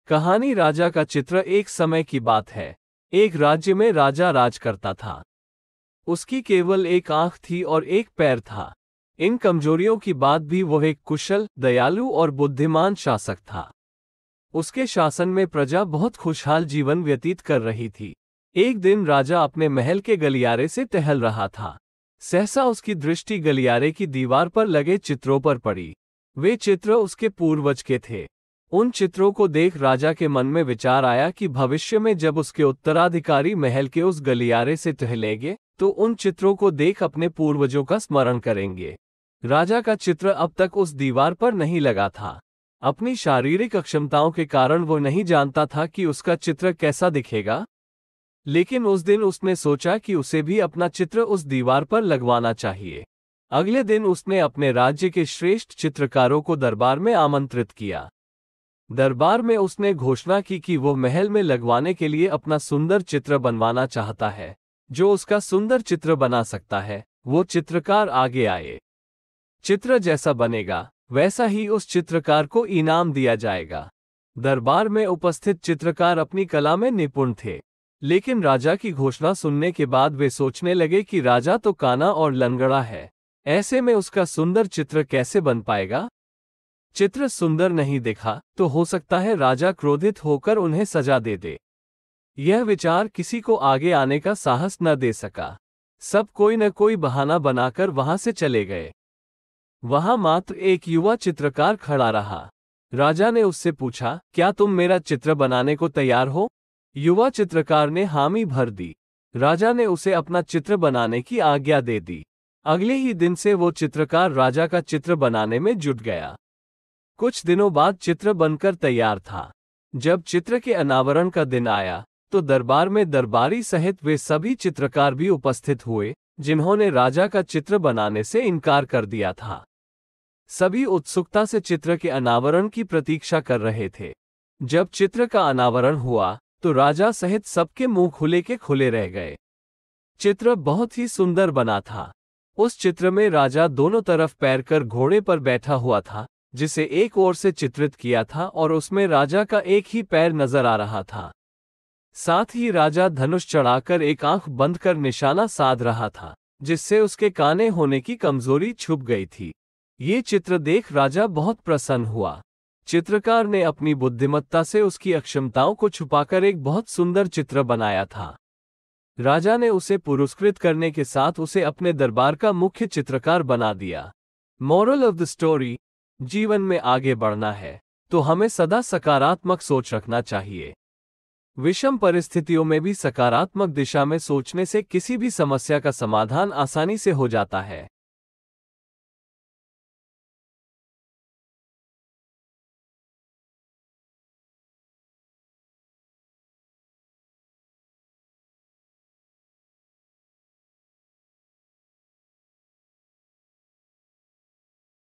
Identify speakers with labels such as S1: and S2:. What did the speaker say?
S1: कहानी राजा का चित्र। एक समय की बात है। एक राज्य में राजा राज करता था। उसकी केवल एक आंख थी और एक पैर था। इन कमजोरियों की बाद भी वह एक कुशल, दयालु और बुद्धिमान शासक था। उसके शासन में प्रजा बहुत खुशहाल जीवन व्यतीत कर रही थी। एक दिन राजा अपने महल के गलियारे से टहल रहा था। सहसा उसकी दृष्टि गलियारे की दीवार पर लगे चित्रों पर पड़ी। वे चित्र उसके पूर्वज के थे। उन चित्रों को देख राजा के मन में विचार आया कि भविष्य में जब उसके उत्तराधिकारी महल के उस गलियारे से टहलेंगे तो उन चित्रों को देख अपने पूर्वजों का स्मरण करेंगे। राजा का चित्र अब तक उस दीवार पर नहीं लगा था। अपनी शारीरिक अक्षमताओं के कारण वो नहीं जानता था कि उसका चित्र कैसा दिखेगा। लेकिन उस दिन उसने सोचा कि उसे भी अपना चित्र उस दीवार पर लगवाना चाहिए। अगले दिन उसने अपने राज्य के श्रेष्ठ चित्रकारों को दरबार में आमंत्रित किया। दरबार में उसने घोषणा की कि वो महल में लगवाने के लिए अपना सुंदर चित्र बनवाना चाहता है। जो उसका सुंदर चित्र बना सकता है वो चित्रकार आगे आए। चित्र जैसा बनेगा वैसा ही उस चित्रकार को इनाम दिया जाएगा। दरबार में उपस्थित चित्रकार अपनी कला में निपुण थे। लेकिन राजा की घोषणा सुनने के बाद वे सोचने लगे कि राजा तो काना और लंगड़ा है, ऐसे में उसका सुंदर चित्र कैसे बन पाएगा। चित्र सुंदर नहीं दिखा तो हो सकता है राजा क्रोधित होकर उन्हें सजा दे दे। यह विचार किसी को आगे आने का साहस न दे सका। सब कोई न कोई बहाना बनाकर वहां से चले गए। वहां मात्र एक युवा चित्रकार खड़ा रहा। राजा ने उससे पूछा, क्या तुम मेरा चित्र बनाने को तैयार हो? युवा चित्रकार ने हामी भर दी। राजा ने उसे अपना चित्र बनाने की आज्ञा दे दी। अगले ही दिन से वो चित्रकार राजा का चित्र बनाने में जुट गया। कुछ दिनों बाद चित्र बनकर तैयार था। जब चित्र के अनावरण का दिन आया तो दरबार में दरबारी सहित वे सभी चित्रकार भी उपस्थित हुए जिन्होंने राजा का चित्र बनाने से इनकार कर दिया था। सभी उत्सुकता से चित्र के अनावरण की प्रतीक्षा कर रहे थे। जब चित्र का अनावरण हुआ तो राजा सहित सबके मुंह खुले के खुले रह गए। चित्र बहुत ही सुंदर बना था। उस चित्र में राजा दोनों तरफ पैर कर घोड़े पर बैठा हुआ था, जिसे एक ओर से चित्रित किया था और उसमें राजा का एक ही पैर नजर आ रहा था। साथ ही राजा धनुष चढ़ाकर एक आंख बंद कर निशाना साध रहा था, जिससे उसके काने होने की कमजोरी छुप गई थी। ये चित्र देख राजा बहुत प्रसन्न हुआ। चित्रकार ने अपनी बुद्धिमत्ता से उसकी अक्षमताओं को छुपाकर एक बहुत सुंदर चित्र बनाया था। राजा ने उसे पुरस्कृत करने के साथ उसे अपने दरबार का मुख्य चित्रकार बना दिया। मॉरल ऑफ द स्टोरी: जीवन में आगे बढ़ना है तो हमें सदा सकारात्मक सोच रखना चाहिए। विषम परिस्थितियों में भी सकारात्मक दिशा में सोचने से किसी भी समस्या का समाधान आसानी से हो जाता है।